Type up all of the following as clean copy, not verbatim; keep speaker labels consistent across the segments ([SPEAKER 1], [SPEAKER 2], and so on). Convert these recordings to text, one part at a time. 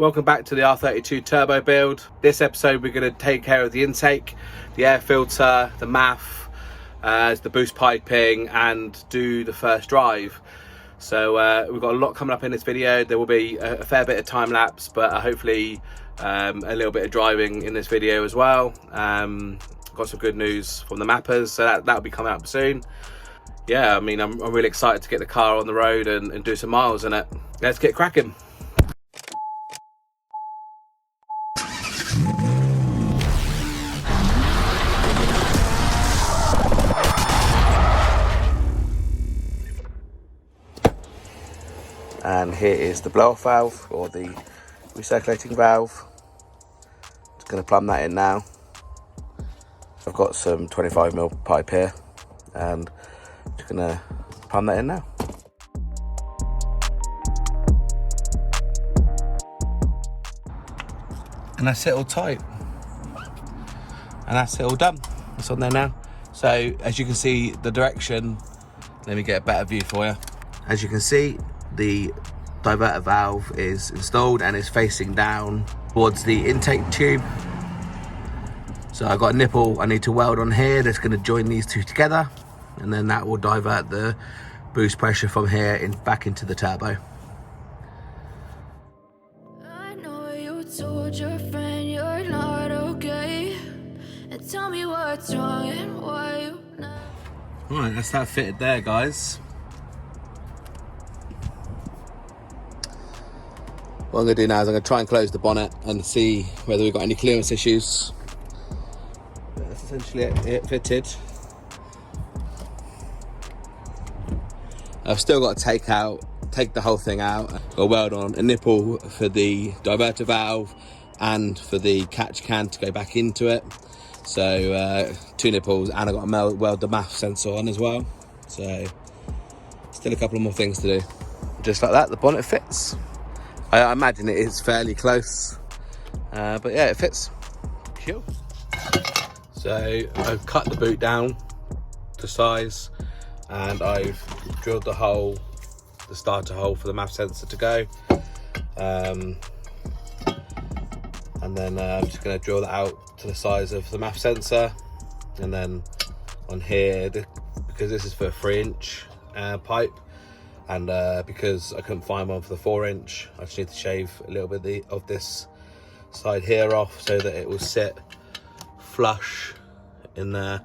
[SPEAKER 1] Welcome back to the R32 Turbo Build. This episode we're going to take care of the intake, the air filter, the MAF, the boost piping and do the first drive. So we've got a lot coming up in this video. There will be a fair bit of time lapse, but hopefully a little bit of driving in this video as well. Got some good news from the mappers, so that'll be coming up soon. Yeah, I mean, I'm really excited to get the car on the road and do some miles in it. Let's get cracking. And here is the blow-off valve, or the recirculating valve. Just going to plumb that in now. I've got some 25mm pipe here, and just going to plumb that in now. And that's it all tight. And that's it all done. It's on there now. So as you can see, the direction, let me get a better view for you. As you can see, the diverter valve is installed and is facing down towards the intake tube. So I've got a nipple I need to weld on here that's going to join these two together, and then that will divert the boost pressure from here back into the turbo.
[SPEAKER 2] I know you told your friend you're not okay, and tell me what's wrong and why you not.
[SPEAKER 1] Alright, that's that fitted there, guys. What I'm going to do now is I'm going to try and close the bonnet and see whether we've got any clearance issues. But that's essentially it fitted. I've still got to take the whole thing out. Got to weld on a nipple for the diverter valve and for the catch can to go back into it. So 2 nipples, and I've got to weld the MAF sensor on as well. So still a couple more things to do. Just like that, the bonnet fits. I imagine it is fairly close, but yeah, it fits. Cool. So I've cut the boot down to size, and I've drilled the hole, the starter hole for the MAF sensor to go. And then I'm just going to drill that out to the size of the MAF sensor. And then on here, because this is for a 3-inch pipe, and because I couldn't find one for the 4-inch, I just need to shave a little bit of this side here off so that it will sit flush in there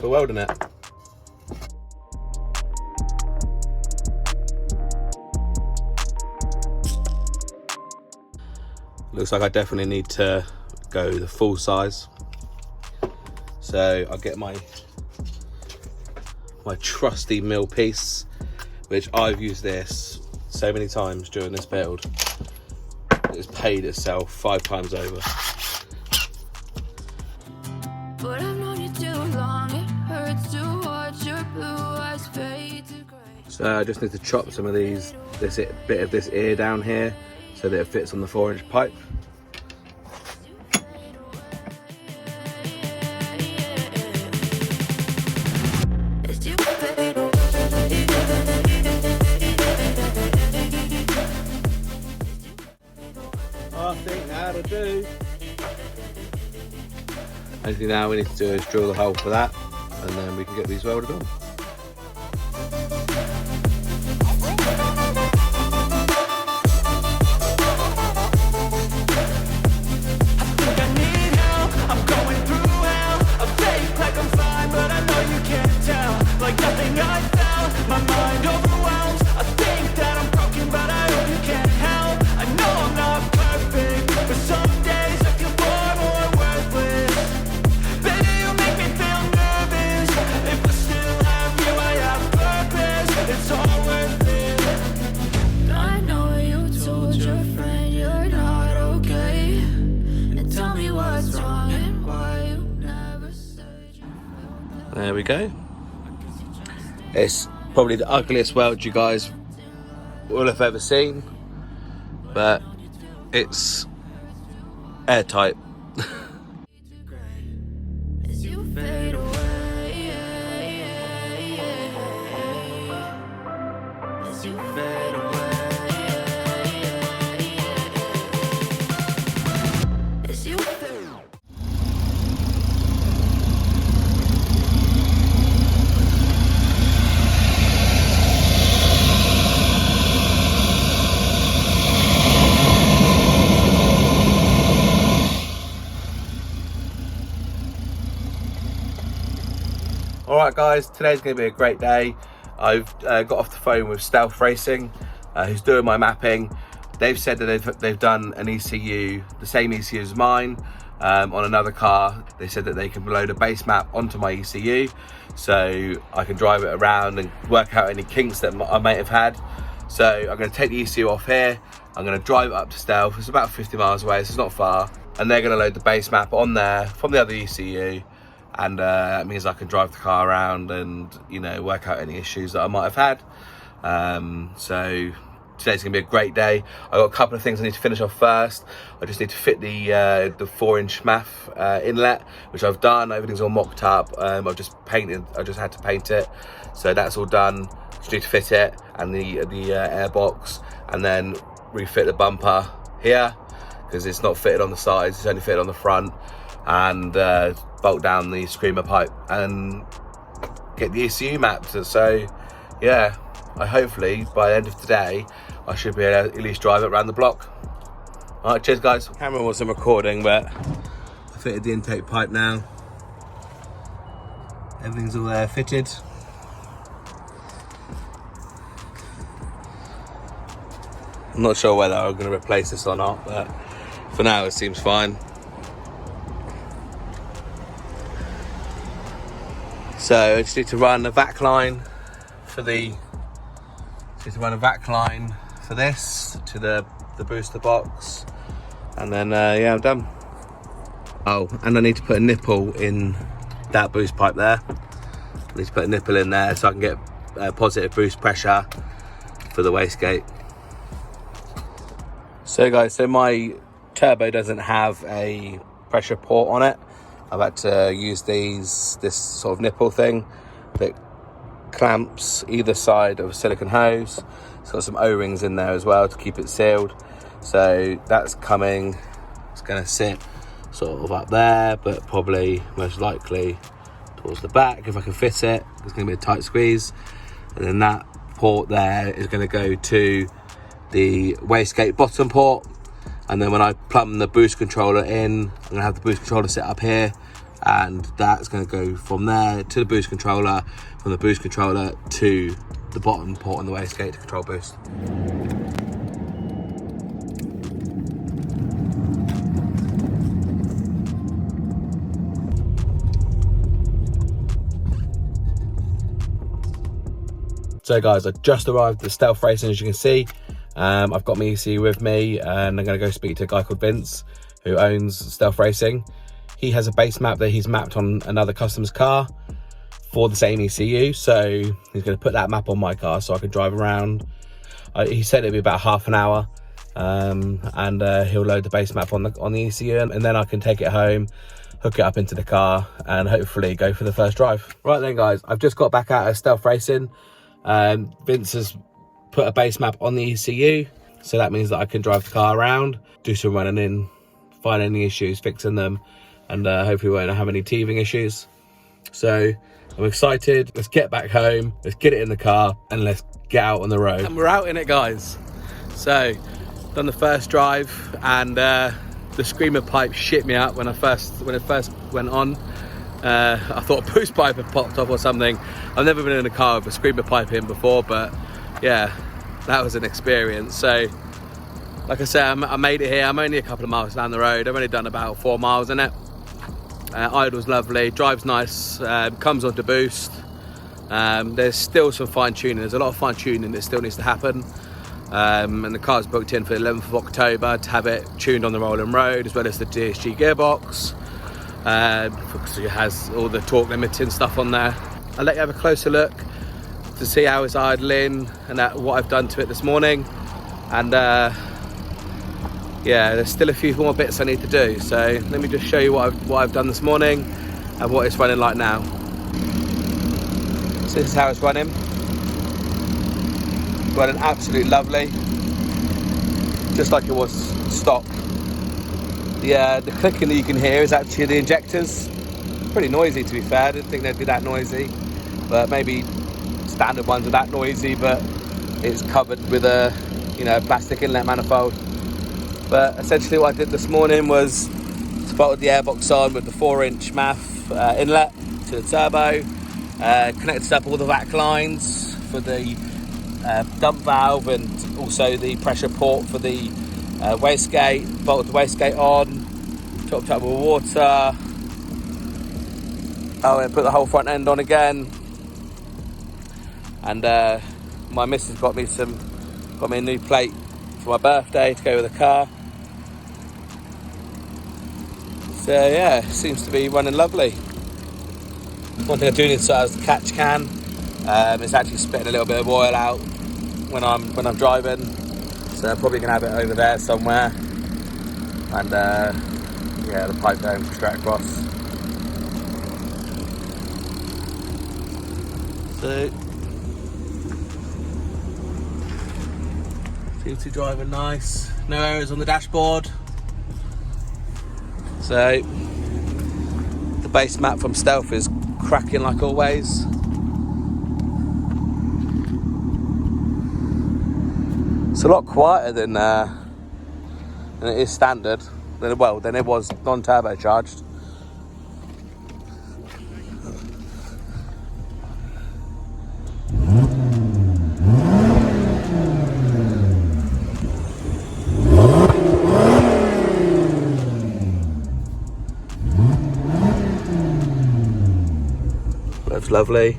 [SPEAKER 1] for welding it. Looks like I definitely need to go the full size. So I'll get my trusty mill piece, which I've used this so many times during this build. It's paid itself 5 times over.
[SPEAKER 2] But I've known you too long, it hurts to watch your blue eyes fade to gray.
[SPEAKER 1] So I just need to chop some of this bit of this ear down here so that it fits on the 4-inch pipe. Only now we need to do is drill the hole for that, and then we can get these welded on. There we go. It's probably the ugliest weld you guys will have ever seen, but it's airtight. Alright guys, today's going to be a great day. I've got off the phone with Stealth Racing, who's doing my mapping. They've said that they've done an ECU, the same ECU as mine, on another car. They said that they can load a base map onto my ECU, so I can drive it around and work out any kinks that I might have had. So I'm going to take the ECU off here, I'm going to drive it up to Stealth. It's about 50 miles away, so it's not far. And they're going to load the base map on there from the other ECU. And that means I can drive the car around and, you know, work out any issues that I might have had. So today's going to be a great day. I've got a couple of things I need to finish off first. I just need to fit the 4-inch MAF inlet, which I've done. Everything's all mocked up. I've just painted. I just had to paint it, so that's all done. Just need to fit it and the airbox, and then refit the bumper here because it's not fitted on the sides. It's only fitted on the front, and bolt down the screamer pipe and get the ECU mapped. So yeah, hopefully by the end of today I should be able to at least drive it around the block. All right, cheers guys. Camera wasn't recording, but I fitted the intake pipe now. Everything's all there fitted. I'm not sure whether I'm going to replace this or not, but for now it seems fine. So I just need to run a vac line for this to the booster box, and then yeah, I'm done. Oh, and I need to put a nipple in that boost pipe there. I need to put a nipple in there so I can get positive boost pressure for the wastegate. So guys, so my turbo doesn't have a pressure port on it. I've had to use this sort of nipple thing that clamps either side of a silicone hose. It's got some O-rings in there as well to keep it sealed. So that's coming. It's going to sit sort of up there, but probably most likely towards the back if I can fit it. It's going to be a tight squeeze. And then that port there is going to go to the wastegate bottom port, and then when I plumb the boost controller in, I'm going to have the boost controller set up here, and that's going to go from there to the boost controller, from the boost controller to the bottom port on the wastegate to control boost. So guys, I just arrived at Stealth Racing, as you can see. I've got my ECU with me, and I'm going to go speak to a guy called Vince who owns Stealth Racing. He has a base map that he's mapped on another customer's car for the same ECU, so he's going to put that map on my car so I can drive around. He said it'd be about half an hour, and he'll load the base map on the ECU, and then I can take it home, hook it up into the car, and hopefully go for the first drive. Right then guys, I've just got back out of Stealth Racing. Vince has put a base map on the ECU, so that means that I can drive the car around, do some running in, find any issues, fixing them, and hopefully we won't have any teething issues. So I'm excited. Let's get back home, let's get it in the car, and let's get out on the road. And we're out in it guys. So done the first drive, and the screamer pipe shit me up when it first went on. I thought a boost pipe had popped off or something. I've never been in a car with a screamer pipe in before, but yeah, that was an experience. So like I said, I made it here. I'm only a couple of miles down the road. I've only done about 4 miles in it. Idle's lovely, drives nice, comes onto boost. There's still some fine tuning. There's a lot of fine tuning that still needs to happen. And the car's booked in for the 11th of October to have it tuned on the rolling road, as well as the DSG gearbox, because it has all the torque limiting stuff on there. I'll let you have a closer look to see how it's idling and what I've done to it this morning. And yeah, there's still a few more bits I need to do, so let me just show you what I've done this morning and what it's running like now. So this is how it's running absolutely lovely, just like it was stock. The clicking that you can hear is actually the injectors. Pretty noisy, to be fair. I didn't think they'd be that noisy, but maybe standard ones are that noisy, but it's covered with a plastic inlet manifold. But essentially what I did this morning was spotted the airbox on with the 4-inch MAF inlet to the turbo, Connected up all the vac lines for the dump valve and also the pressure port for the wastegate. Bolted the wastegate on, topped up with water. Oh, and put the whole front end on again. And my missus got me a new plate for my birthday to go with the car. So yeah, seems to be running lovely. One thing I do need to sort out is the catch can. It's actually spitting a little bit of oil out when I'm driving, so I'm probably gonna have it over there somewhere. And yeah, the pipe going straight across. So seems to be driving nice. No errors on the dashboard. So the base map from Stealth is cracking like always. It's a lot quieter than it is standard. Than it was non-turbocharged. That's lovely.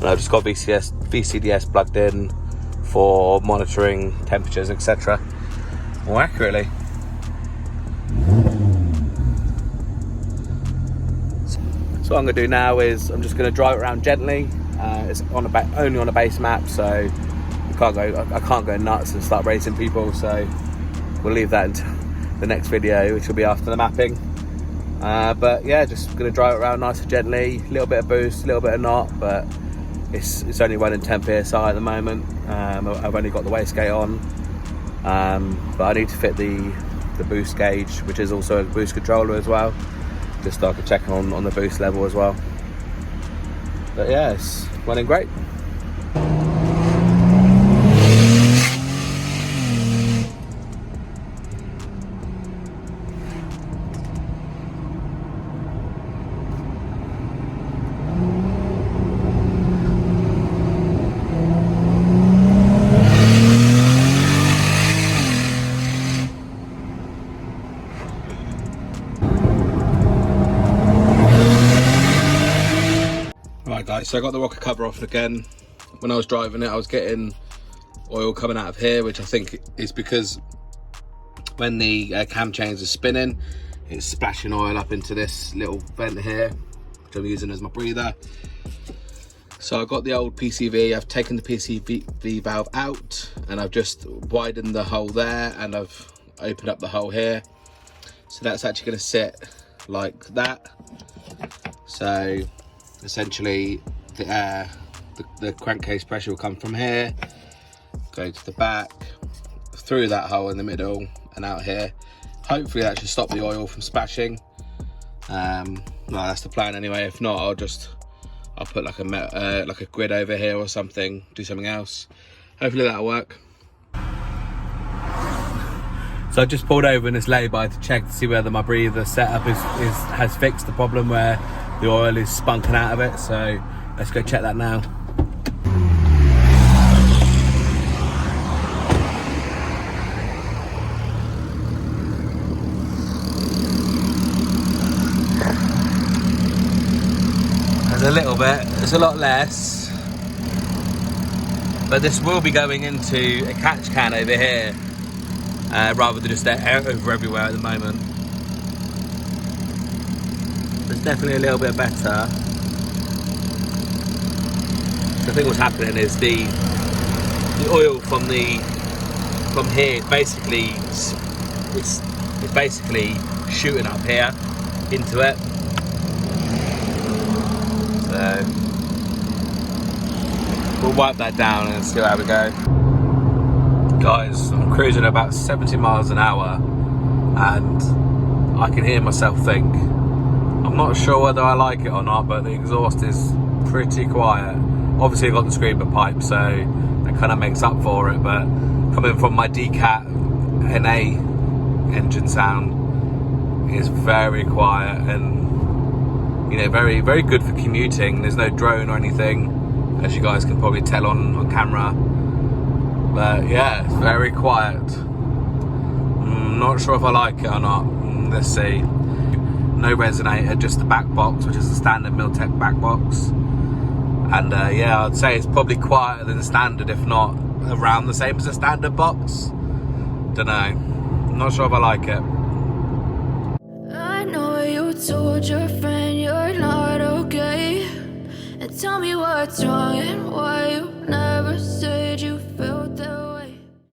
[SPEAKER 1] And I've just got VCDS plugged in for monitoring temperatures, etc. more accurately. So what I'm going to do now is I'm just going to drive it around gently. It's on only on a base map, so I can't go nuts and start racing people. So we'll leave that until the next video, which will be after the mapping. But yeah, just going to drive it around nice and gently. A little bit of boost, a little bit of knock, but it's only running 10 psi at the moment. I've only got the wastegate on, but I need to fit the boost gauge, which is also a boost controller as well, just so I can check on the boost level as well. But yeah, it's running great. Right guys, so I got the rocker cover off again. When I was driving it, I was getting oil coming out of here, which I think is because when the cam chains are spinning, it's splashing oil up into this little vent here, which I'm using as my breather. So I got the old PCV, I've taken the PCV valve out and I've just widened the hole there and I've opened up the hole here. So that's actually going to sit like that. So essentially the crankcase pressure will come from here, go to the back, through that hole in the middle and out here. Hopefully that should stop the oil from splashing. Well, that's the plan anyway. If not, I'll put like a grid over here or something, do something else. Hopefully that'll work. So I just pulled over in this lay-by to check to see whether my breather setup has fixed the problem where the oil is spunking out of it. So let's go check that now. There's a little bit, there's a lot less, but this will be going into a catch can over here rather than just over everywhere at the moment. It's definitely a little bit better. I think what's happening is the oil from here basically it's basically shooting up here into it. So we'll wipe that down and see how we go. Guys, I'm cruising about 70 miles an hour and I can hear myself think. I'm not sure whether I like it or not, but the exhaust is pretty quiet. Obviously I've got the screamer pipe, so that kind of makes up for it, but coming from my DCAT NA engine sound is very quiet, and You know, very, very good for commuting. There's no drone or anything, as you guys can probably tell on camera. But yeah, it's very quiet. Not sure if I like it or not. Let's see. No resonator, just the back box, which is the standard Miltech back box. And yeah, I'd say it's probably quieter than the standard, if not around the same as the standard box. Don't know. Not sure if I like it.
[SPEAKER 2] I know you told your friend you're not okay, and tell me what's wrong and why you never said you felt